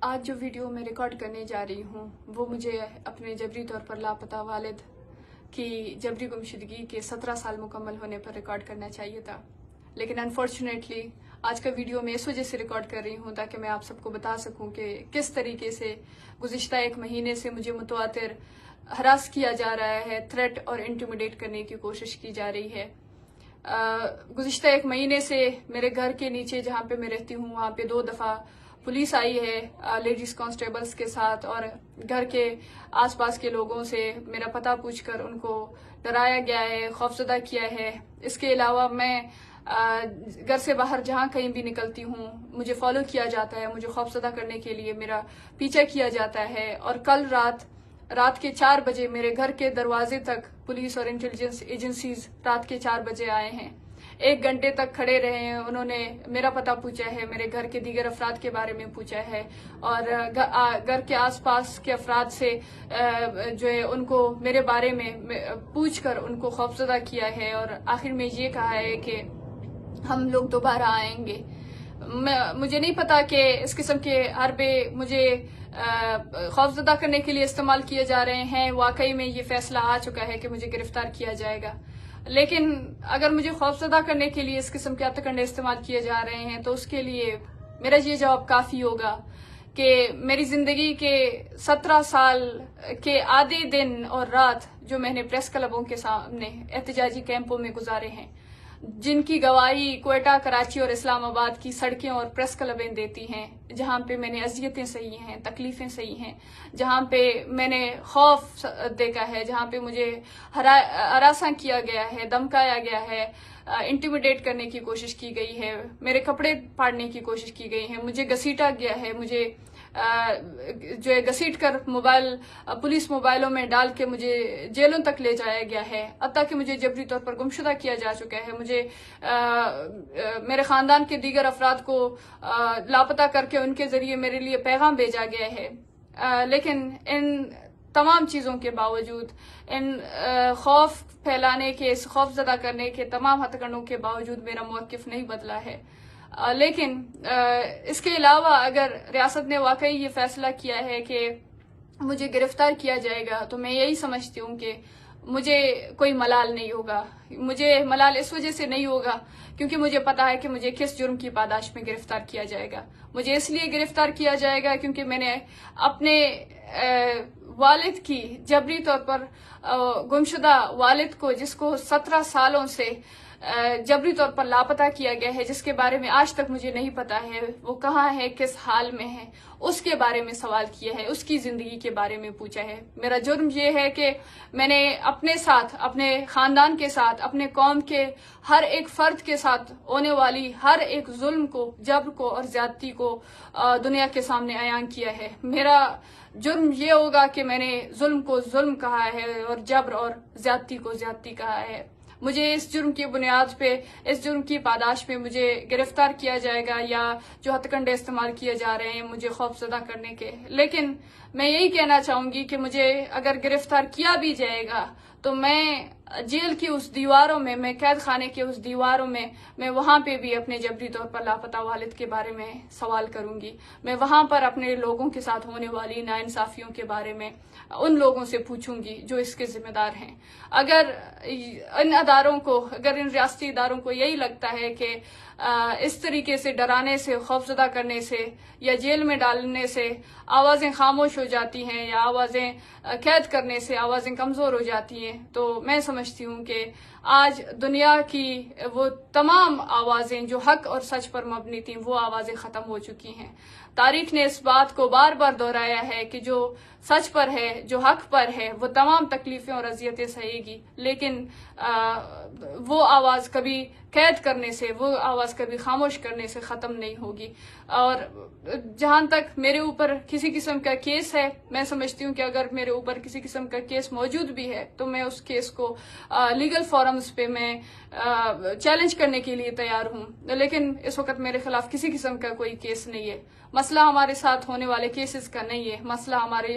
آج جو ویڈیو میں ریکارڈ کرنے جا رہی ہوں وہ مجھے اپنے جبری طور پر لاپتہ والد کی جبری گمشدگی کے 17 سال مکمل ہونے پر ریکارڈ کرنا چاہیے تھا، لیکن انفارچونیٹلی آج کا ویڈیو میں اس وجہ سے ریکارڈ کر رہی ہوں تاکہ میں آپ سب کو بتا سکوں کہ کس طریقے سے گزشتہ 1 مہینے سے مجھے متواتر ہراس کیا جا رہا ہے، تھریٹ اور انٹیمیڈیٹ کرنے کی کوشش کی جا رہی ہے۔ گزشتہ 1 مہینے سے میرے گھر کے نیچے جہاں پہ میں رہتی ہوں وہاں پہ 2 دفعہ پولیس آئی ہے لیڈیز کانسٹیبلز کے ساتھ، اور گھر کے آس پاس کے لوگوں سے میرا پتہ پوچھ کر ان کو ڈرایا گیا ہے، خوفزدہ کیا ہے۔ اس کے علاوہ میں گھر سے باہر جہاں کہیں بھی نکلتی ہوں مجھے فالو کیا جاتا ہے، مجھے خوفزدہ کرنے کے لیے میرا پیچھا کیا جاتا ہے، اور کل رات کے 4 بجے میرے گھر کے دروازے تک پولیس اور انٹیلیجنس ایجنسیز رات کے 4 بجے آئے ہیں، 1 گھنٹے تک کھڑے رہے ہیں۔ انہوں نے میرا پتہ پوچھا ہے، میرے گھر کے دیگر افراد کے بارے میں پوچھا ہے، اور گھر کے آس پاس کے افراد سے جو ہے ان کو میرے بارے میں پوچھ کر ان کو خوفزدہ کیا ہے، اور آخر میں یہ کہا ہے کہ ہم لوگ دوبارہ آئیں گے۔ مجھے نہیں پتا کہ اس قسم کے حربے مجھے خوفزدہ کرنے کے لیے استعمال کیے جا رہے ہیں۔ واقعی میں یہ فیصلہ آ چکا ہے کہ مجھے گرفتار کیا جائے گا، لیکن اگر مجھے خوفزدہ کرنے کے لیے اس قسم کے ہتھکنڈے استعمال کیے جا رہے ہیں تو اس کے لیے میرا یہ جواب کافی ہوگا کہ میری زندگی کے 17 سال کے آدھے دن اور رات جو میں نے پریس کلبوں کے سامنے احتجاجی کیمپوں میں گزارے ہیں، جن کی گواہی کوئٹہ، کراچی اور اسلام آباد کی سڑکیں اور پریس کلبیں دیتی ہیں، جہاں پہ میں نے اذیتیں سہی ہیں، تکلیفیں سہی ہیں، جہاں پہ میں نے خوف دیکھا ہے، جہاں پہ مجھے ہراساں کیا گیا ہے، دمکایا گیا ہے، انٹیمیڈیٹ کرنے کی کوشش کی گئی ہے، میرے کپڑے پھاڑنے کی کوشش کی گئی ہے، مجھے گھسیٹا گیا ہے، مجھے جو ہے گھسیٹ کر پولیس موبائلوں میں ڈال کے مجھے جیلوں تک لے جایا گیا ہے، حتیٰ کہ مجھے جبری طور پر گمشدہ کیا جا چکا ہے، مجھے میرے خاندان کے دیگر افراد کو لاپتہ کر کے ان کے ذریعے میرے لیے پیغام بھیجا گیا ہے۔ لیکن ان تمام چیزوں کے باوجود، ان خوف پھیلانے کے، خوف زدہ کرنے کے تمام ہتھ کنڈوں کے باوجود میرا موقف نہیں بدلا ہے۔ لیکن اس کے علاوہ اگر ریاست نے واقعی یہ فیصلہ کیا ہے کہ مجھے گرفتار کیا جائے گا تو میں یہی سمجھتی ہوں کہ مجھے کوئی ملال نہیں ہوگا۔ مجھے ملال اس وجہ سے نہیں ہوگا کیونکہ مجھے پتا ہے کہ مجھے کس جرم کی پاداش میں گرفتار کیا جائے گا۔ مجھے اس لیے گرفتار کیا جائے گا کیونکہ میں نے اپنے والد کی جبری طور پر گمشدہ والد کو، جس کو 17 سالوں سے جبری طور پر لاپتہ کیا گیا ہے، جس کے بارے میں آج تک مجھے نہیں پتا ہے وہ کہاں ہے، کس حال میں ہے، اس کے بارے میں سوال کیا ہے، اس کی زندگی کے بارے میں پوچھا ہے۔ میرا جرم یہ ہے کہ میں نے اپنے ساتھ، اپنے خاندان کے ساتھ، اپنے قوم کے ہر ایک فرد کے ساتھ ہونے والی ہر ایک ظلم کو، جبر کو اور زیادتی کو دنیا کے سامنے عیان کیا ہے۔ میرا جرم یہ ہوگا کہ میں نے ظلم کو ظلم کہا ہے اور جبر اور زیادتی کو زیادتی کہا ہے۔ مجھے اس جرم کی بنیاد پہ، اس جرم کی پاداش پہ مجھے گرفتار کیا جائے گا، یا جو ہتھ کنڈے استعمال کیے جا رہے ہیں مجھے خوف زدہ کرنے کے۔ لیکن میں یہی کہنا چاہوں گی کہ مجھے اگر گرفتار کیا بھی جائے گا تو میں جیل کی اس دیواروں میں قید خانے کے اس دیواروں میں وہاں پہ بھی اپنے جبری طور پر لاپتہ والد کے بارے میں سوال کروں گی۔ میں وہاں پر اپنے لوگوں کے ساتھ ہونے والی ناانصافیوں کے بارے میں ان لوگوں سے پوچھوں گی جو اس کے ذمہ دار ہیں۔ اگر ان ریاستی اداروں کو یہی لگتا ہے کہ اس طریقے سے ڈرانے سے، خوفزدہ کرنے سے یا جیل میں ڈالنے سے آوازیں خاموش ہو جاتی ہیں، یا آوازیں قید کرنے سے آوازیں کمزور ہو جاتی ہیں، تو میں سمجھتی ہوں کہ آج دنیا کی وہ تمام آوازیں جو حق اور سچ پر مبنی تھیں وہ آوازیں ختم ہو چکی ہیں۔ تاریخ نے اس بات کو بار بار دہرایا ہے کہ جو سچ پر ہے، جو حق پر ہے، وہ تمام تکلیفیں اور اذیتیں سہے گی، لیکن وہ آواز کبھی قید کرنے سے، وہ آواز کبھی خاموش کرنے سے ختم نہیں ہوگی۔ اور جہاں تک میرے اوپر کسی قسم کا کیس ہے، میں سمجھتی ہوں کہ اگر میرے اوپر کسی قسم کا کیس موجود بھی ہے تو میں اس کیس کو لیگل فورم اس پہ میں چیلنج کرنے کے لیے تیار ہوں، لیکن اس وقت میرے خلاف کسی قسم کا کوئی کیس نہیں ہے۔ مسئلہ ہمارے ساتھ ہونے والے کیسز کا نہیں ہے، مسئلہ ہماری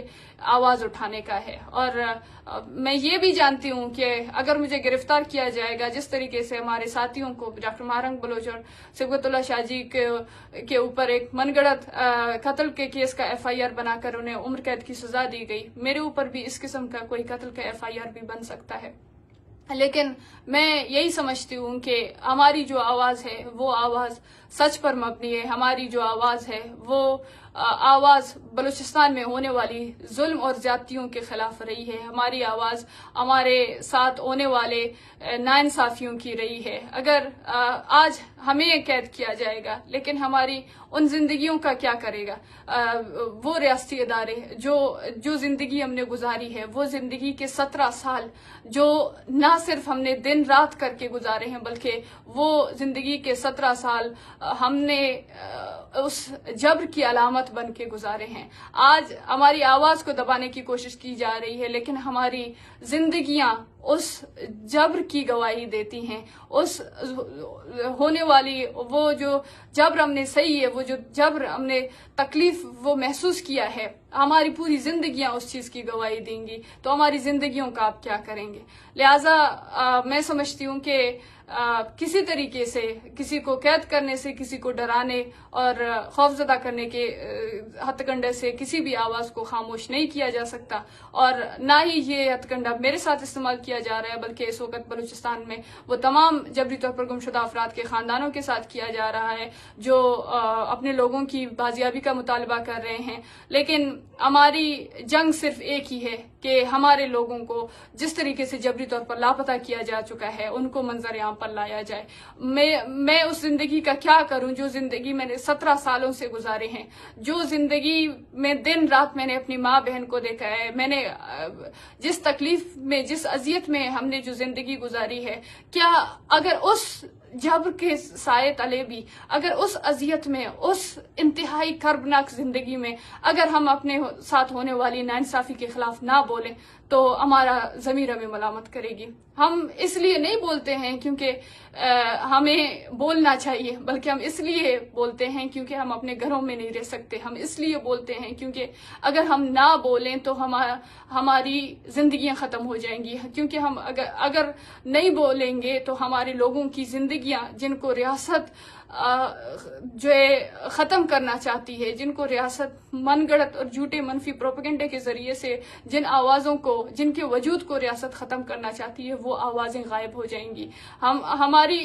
آواز اٹھانے کا ہے۔ اور میں یہ بھی جانتی ہوں کہ اگر مجھے گرفتار کیا جائے گا، جس طریقے سے ہمارے ساتھیوں کو ڈاکٹر مہرنگ بلوچ اور صبغت اللہ شاہ جی کے اوپر ایک من گڑت قتل کے کیس کا FIR بنا کر انہیں عمر قید کی سزا دی گئی، میرے اوپر بھی اس قسم کا کوئی قتل کا FIR بھی بن سکتا ہے۔ لیکن میں یہی سمجھتی ہوں کہ ہماری جو آواز ہے وہ آواز سچ پر مبنی ہے، ہماری جو آواز ہے وہ آواز بلوچستان میں ہونے والی ظلم اور زیادتیوں کے خلاف رہی ہے، ہماری آواز ہمارے ساتھ ہونے والے ناانصافیوں کی رہی ہے۔ اگر آج ہمیں قید کیا جائے گا، لیکن ہماری ان زندگیوں کا کیا کرے گا وہ ریاستی ادارے؟ جو زندگی ہم نے گزاری ہے، وہ زندگی کے 17 سال جو نہ صرف ہم نے دن رات کر کے گزارے ہیں، بلکہ وہ زندگی کے 17 سال ہم نے اس جبر کی علامت بن کے گزارے ہیں۔ آج ہماری آواز کو دبانے کی کوشش کی جا رہی ہے، لیکن ہماری زندگیاں اس جبر کی گواہی دیتی ہیں، اس ہونے والی وہ جو جبر ہم نے سہی ہے، وہ جو جبر ہم نے تکلیف وہ محسوس کیا ہے، ہماری پوری زندگیاں اس چیز کی گواہی دیں گی، تو ہماری زندگیوں کا آپ کیا کریں گے؟ لہٰذا میں سمجھتی ہوں کہ کسی طریقے سے کسی کو قید کرنے سے، کسی کو ڈرانے اور خوفزدہ کرنے کے ہتھ کنڈے سے کسی بھی آواز کو خاموش نہیں کیا جا سکتا، اور نہ ہی یہ ہتھ کنڈا میرے ساتھ استعمال کیا جا رہا ہے، بلکہ اس وقت بلوچستان میں وہ تمام جبری طور پر گمشدہ افراد کے خاندانوں کے ساتھ کیا جا رہا ہے جو اپنے لوگوں کی بازیابی کا مطالبہ کر رہے ہیں۔ لیکن ہماری جنگ صرف ایک ہی ہے کہ ہمارے لوگوں کو جس طریقے سے جبری طور پر لاپتہ کیا جا چکا ہے ان کو منظر عام پر لایا جائے۔ میں اس زندگی کا کیا کروں جو زندگی میں نے 17 سالوں سے گزارے ہیں، جو زندگی میں دن رات میں نے اپنی ماں بہن کو دیکھا ہے، میں نے جس تکلیف میں، جس اذیت میں ہم نے جو زندگی گزاری ہے، کیا اگر اس جبر کے سائے تلے بھی، اگر اس اذیت میں، اس انتہائی کربناک زندگی میں اگر ہم اپنے ساتھ ہونے والی ناانصافی کے خلاف نہ بولیں تو ہمارا ضمیر ہمیں ملامت کرے گی۔ ہم اس لیے نہیں بولتے ہیں کیونکہ ہمیں بولنا چاہیے، بلکہ ہم اس لیے بولتے ہیں کیونکہ ہم اپنے گھروں میں نہیں رہ سکتے، ہم اس لیے بولتے ہیں کیونکہ اگر ہم نہ بولیں تو ہماری زندگیاں ختم ہو جائیں گی، کیونکہ ہم اگر نہیں بولیں گے تو ہمارے لوگوں کی زندگیاں، جن کو ریاست جو ہے ختم کرنا چاہتی ہے، جن کو ریاست من گڑت اور جھوٹے منفی پروپیگنڈے کے ذریعے سے جن آوازوں کو، جن کے وجود کو ریاست ختم کرنا چاہتی ہے، وہ آوازیں غائب ہو جائیں گی۔ ہماری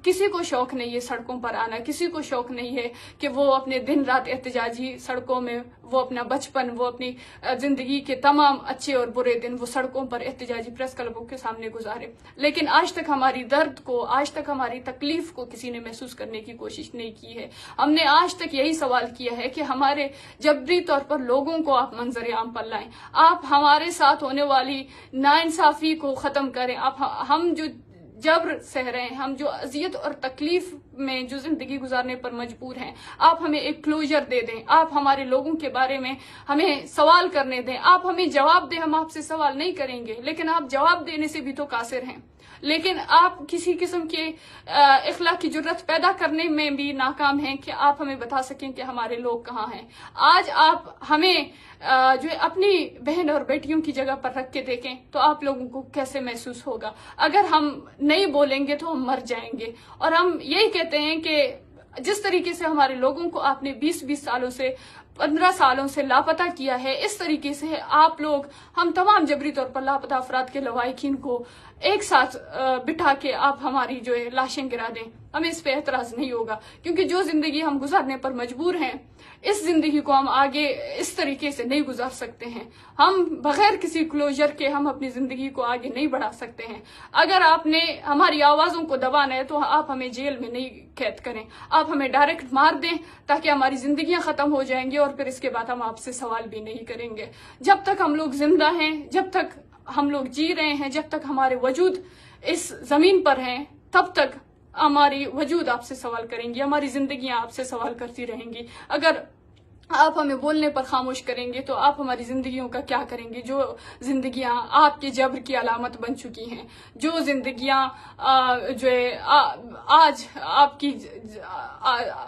کسی کو شوق نہیں ہے سڑکوں پر آنا، کسی کو شوق نہیں ہے کہ وہ اپنے دن رات احتجاجی سڑکوں میں، وہ اپنا بچپن، وہ اپنی زندگی کے تمام اچھے اور برے دن وہ سڑکوں پر احتجاجی پریس کلبوں کے سامنے گزارے۔ لیکن آج تک ہماری درد کو، آج تک ہماری تکلیف کو کسی نے محسوس کرنے کی کوشش نہیں کی ہے۔ ہم نے آج تک یہی سوال کیا ہے کہ ہمارے جبری طور پر لوگوں کو آپ منظر عام پر لائیں، آپ ہمارے ساتھ ہونے والی ناانصافی کو ختم کریں، ہم جو جبر سہ رہے ہیں، ہم جو اذیت اور تکلیف میں جو زندگی گزارنے پر مجبور ہیں، آپ ہمیں ایک کلوجر دے دیں، آپ ہمارے لوگوں کے بارے میں ہمیں سوال کرنے دیں، آپ ہمیں جواب دیں۔ ہم آپ سے سوال نہیں کریں گے، لیکن آپ جواب دینے سے بھی تو قاصر ہیں، لیکن آپ کسی قسم کے اخلاقی جرات پیدا کرنے میں بھی ناکام ہیں کہ آپ ہمیں بتا سکیں کہ ہمارے لوگ کہاں ہیں۔ آج آپ ہمیں جو اپنی بہن اور بیٹیوں کی جگہ پر رکھ کے دیکھیں تو آپ لوگوں کو کیسے محسوس ہوگا؟ اگر ہم نہیں بولیں گے تو ہم مر جائیں گے۔ اور ہم یہی کہتے ہیں کہ جس طریقے سے ہمارے لوگوں کو آپ نے 20 سالوں سے، 15 سالوں سے لاپتہ کیا ہے، اس طریقے سے آپ لوگ ہم تمام جبری طور پر لاپتہ افراد کے لواحقین کو ایک ساتھ بٹھا کے آپ ہماری جو ہے لاشیں گرا دیں، ہمیں اس پہ اعتراض نہیں ہوگا، کیونکہ جو زندگی ہم گزارنے پر مجبور ہیں، اس زندگی کو ہم آگے اس طریقے سے نہیں گزار سکتے ہیں۔ ہم بغیر کسی کلوجر کے ہم اپنی زندگی کو آگے نہیں بڑھا سکتے ہیں۔ اگر آپ نے ہماری آوازوں کو دبانا ہے تو آپ ہمیں جیل میں نہیں قید کریں، آپ ہمیں ڈائریکٹ مار دیں تاکہ ہماری زندگیاں ختم ہو جائیں گی، اور پھر اس کے بعد ہم آپ سے سوال بھی نہیں کریں گے۔ جب تک ہم لوگ زندہ ہیں، جب تک ہم لوگ جی رہے ہیں، جب تک ہمارے وجود اس زمین پر ہیں، تب تک ہماری وجود آپ سے سوال کریں گی، ہماری زندگیاں آپ سے سوال کرتی رہیں گی۔ اگر آپ ہمیں بولنے پر خاموش کریں گے تو آپ ہماری زندگیوں کا کیا کریں گے؟ جو زندگیاں آپ کے جبر کی علامت بن چکی ہیں، جو زندگیاں جو ہے آج آپ کی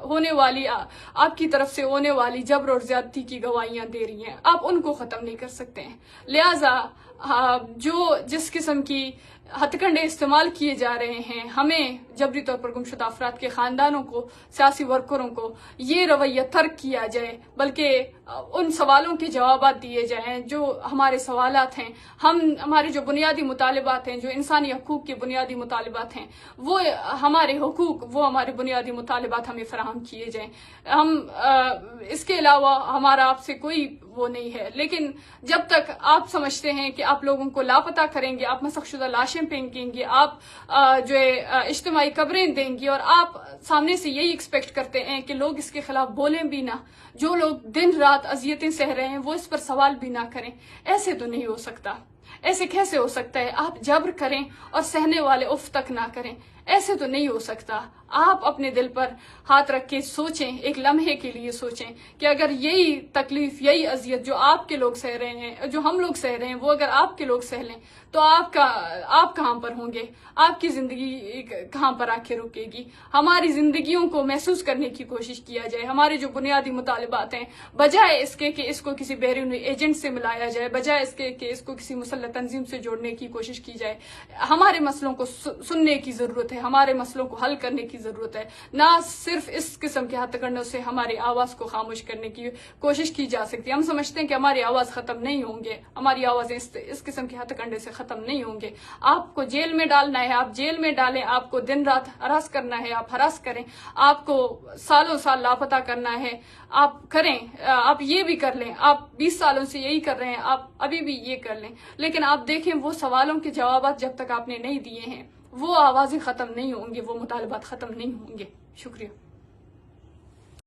ہونے والی آپ کی طرف سے ہونے والی جبر اور زیادتی کی گواہیاں دے رہی ہیں، آپ ان کو ختم نہیں کر سکتے ہیں۔ لہٰذا جس قسم کی ہتھ کنڈے استعمال کیے جا رہے ہیں، ہمیں جبری طور پر گمشدہ افراد کے خاندانوں کو، سیاسی ورکروں کو یہ رویہ ترک کیا جائے، بلکہ ان سوالوں کے جوابات دیے جائیں جو ہمارے سوالات ہیں، ہمارے جو بنیادی مطالبات ہیں، جو انسانی حقوق کے بنیادی مطالبات ہیں، وہ ہمارے حقوق، وہ ہمارے بنیادی مطالبات ہمیں فراہم کیے جائیں۔ اس کے علاوہ ہمارا آپ سے کوئی وہ نہیں ہے، لیکن جب تک آپ سمجھتے ہیں کہ آپ لوگوں کو لاپتہ کریں گے، آپ مسخ شدہ لاشیں پھینکیں گے، آپ جو ہے اجتماعی قبریں دیں گے، اور آپ سامنے سے یہی ایکسپیکٹ کرتے ہیں کہ لوگ اس کے خلاف بولیں بھی نہ، جو لوگ دن رات اذیتیں سہ رہے ہیں وہ اس پر سوال بھی نہ کریں، ایسے تو نہیں ہو سکتا۔ ایسے کیسے ہو سکتا ہے؟ آپ جبر کریں اور سہنے والے اف تک نہ کریں، ایسے تو نہیں ہو سکتا۔ آپ اپنے دل پر ہاتھ رکھ کے سوچیں، ایک لمحے کے لیے سوچیں کہ اگر یہی تکلیف، یہی اذیت جو آپ کے لوگ سہ رہے ہیں، جو ہم لوگ سہ رہے ہیں، وہ اگر آپ کے لوگ سہ لیں تو آپ کہاں پر ہوں گے؟ آپ کی زندگی کہاں پر آ کے رکے گی؟ ہماری زندگیوں کو محسوس کرنے کی کوشش کیا جائے، ہمارے جو بنیادی مطالبات ہیں، بجائے اس کے کہ اس کو کسی بیرونی ایجنٹ سے ملایا جائے، بجائے اس کے کہ اس کو کسی مسلح تنظیم سے جوڑنے کی کوشش کی جائے، ہمارے مسئلوں کو سننے کی ضرورت ہے، ہمارے مسئلوں کو حل کرنے کی ضرورت ہے، نہ صرف اس قسم کے ہتھ کنڈوں سے ہماری آواز کو خاموش کرنے کی کوشش کی جا سکتی ہے۔ ہم سمجھتے ہیں کہ ہماری آواز ختم نہیں ہوں گے، ہماری آوازیں اس قسم کے ہتھ کنڈے سے ختم نہیں ہوں گے۔ آپ کو جیل میں ڈالنا ہے، آپ جیل میں ڈالیں، آپ کو دن رات ہراس کرنا ہے، آپ ہراس کریں، آپ کو سالوں سال لاپتہ کرنا ہے، آپ کریں، آپ یہ بھی کر لیں، آپ 20 سالوں سے یہی کر رہے ہیں، آپ ابھی بھی یہ کر لیں، لیکن آپ دیکھیں وہ سوالوں کے جوابات جب تک آپ نے نہیں دیے ہیں، وہ آوازیں ختم نہیں ہوں گی، وہ مطالبات ختم نہیں ہوں گے۔ شکریہ۔